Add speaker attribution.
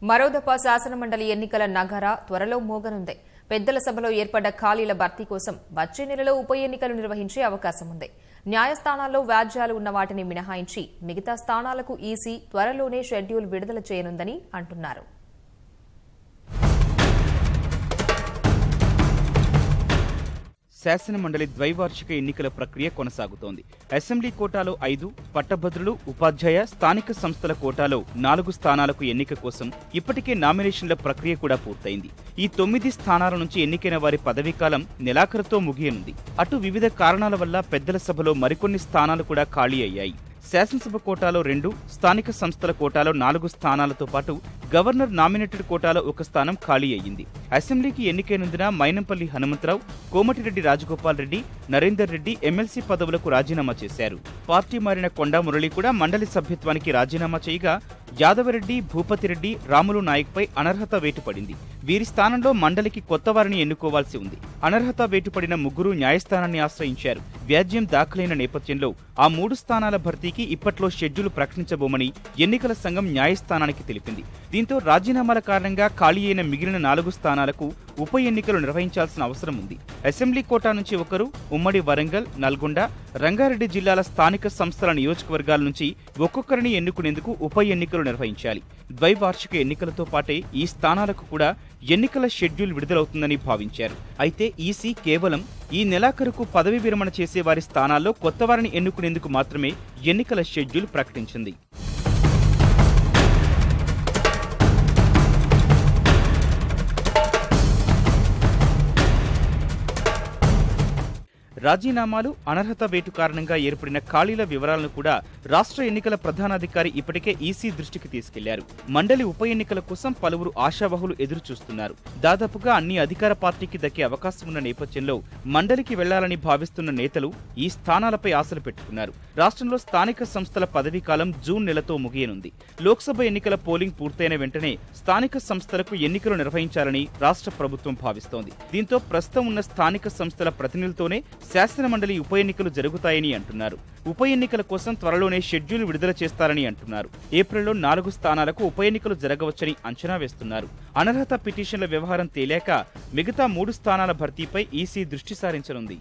Speaker 1: మరోదఫా శాసనమండలి ఎన్నికల నగర త్వరలో మోగనుంది. పెద్దల సభలో ఏర్పడ్డ ఖాళీల భర్తీ కోసం వచ్చే నెలలో ఉప ఎన్నికలు నిర్వహించే అవకాశం ఉంది. న్యాయస్థానాల్లో వ్యాజ్యాలు ఉన్న వాటిని మినహాయించి మిగతా స్థానాలకు ఈసీ త్వరలోనే షెడ్యూల్ విడుదల చేయనుందని అంటున్నారు.
Speaker 2: శాసనమండలి ద్వైవార్షిక ఎన్నికల ప్రక్రియ కొనసాగుతోంది. అసెంబ్లీ కోటాలో 5, పట్టభద్రులు, ఉపాధ్యాయ, స్థానిక సంస్థల కోటాలో 4 స్థానాలకు ఎన్నిక కోసం ఇప్పటికే నామినేషన్ల ప్రక్రియ కూడా పూర్తయింది. ఈ 9 స్థానాల నుంచి ఎన్నికైన వారి పదవీకాలం నెలాఖరుతో ముగియనుంది. అటు వివిధ కారణాల వల్ల పెద్దల సభలో మరికొన్ని స్థానాలు కూడా ఖాళీ అయ్యాయి. శాసనసభ కోటాలో 2, స్థానిక సంస్థల కోటాలో 4 స్థానాలతో పాటు గవర్నర్ నామినేటెడ్ కోటాలో 1 స్థానం ఖాళీ అయ్యింది. అసెంబ్లీకి ఎన్నికైనందున మైనంపల్లి హనుమంతరావు, కోమటిరెడ్డి రాజగోపాల్ రెడ్డి, నరేందర్ రెడ్డి ఎమ్మెల్సీ పదవులకు రాజీనామా చేశారు. పార్టీ మారిన కొండా మురళి కూడా మండలి సభ్యత్వానికి రాజీనామా చేయగా యాదవరెడ్డి, భూపతిరెడ్డి, రాములు నాయక్పై అనర్హత వేటు పడింది. వీరి స్థానంలో మండలికి కొత్త వారిని ఎన్నుకోవాల్సి ఉంది. అనర్హత వేటుపడిన 3 న్యాయస్థానాన్ని ఆశ్రయించారు. వ్యాజ్యం దాఖలైన నేపథ్యంలో ఆ 3 స్థానాల భర్తీకి ఇప్పట్లో షెడ్యూల్ ప్రకటించబోమని ఎన్నికల సంఘం న్యాయస్థానానికి తెలిపింది. దీంతో రాజీనామాల కారణంగా ఖాళీ అయిన మిగిలిన 4 స్థానాలకు ఉప ఎన్నికలు నిర్వహించాల్సిన అవసరం ఉంది. అసెంబ్లీ కోటా నుంచి 1, ఉమ్మడి వరంగల్, నల్గొండ, రంగారెడ్డి జిల్లాల స్థానిక సంస్థల నియోజకవర్గాల నుంచి ఒక్కొక్కరిని ఎన్నుకునేందుకు ఉప ఎన్నికలు నిర్వహించాలి. ద్వైవార్షిక ఎన్నికలతో పాటే ఈ స్థానాలకు కూడా ఎన్నికల షెడ్యూల్ విడుదలవుతుందని భావించారు. అయితే ఈసీ కేవలం ఈ నెలాఖరుకు పదవి విరమణ చేసే వారి స్థానాల్లో కొత్త వారిని ఎన్నుకునేందుకు మాత్రమే ఎన్నికల షెడ్యూల్ ప్రకటించింది. రాజీనామాలు, అనర్హత వేటు కారణంగా ఏర్పడిన ఖాళీల వివరాలను కూడా రాష్ట్ర ఎన్నికల ప్రధానాధికారి ఇప్పటికే ఈసీ దృష్టికి తీసుకెళ్లారు. మండలి ఉప ఎన్నికల కోసం పలువురు ఆశావహులు ఎదురుచూస్తున్నారు. దాదాపుగా అన్ని అధికార పార్టీకి దక్కే అవకాశం ఉన్న నేపథ్యంలో మండలికి వెళ్లాలని భావిస్తున్న నేతలు ఈ స్థానాలపై ఆశలు పెట్టుకున్నారు. రాష్ట్రంలో స్థానిక సంస్థల పదవీకాలం జూన్ నెలతో ముగియనుంది. లోక్సభ ఎన్నికల పోలింగ్ పూర్తయిన వెంటనే స్థానిక సంస్థలకు ఎన్నికలు నిర్వహించాలని రాష్ట్ర ప్రభుత్వం భావిస్తోంది. దీంతో ప్రస్తుతం ఉన్న స్థానిక సంస్థల ప్రతినిధులతోనే శాసనమండలి ఉప ఎన్నికలు జరుగుతాయని అంటున్నారు. ఉప ఎన్నికల కోసం త్వరలోనే షెడ్యూల్ విడుదల చేస్తారని అంటున్నారు. ఏప్రిల్లో 4 స్థానాలకు ఉప ఎన్నికలు జరగవచ్చని అంచనా వేస్తున్నారు. అనర్హత పిటిషన్ల వ్యవహారం తేలాక మిగతా 3 స్థానాల భర్తీపై ఈసీ దృష్టి సారించనుంది.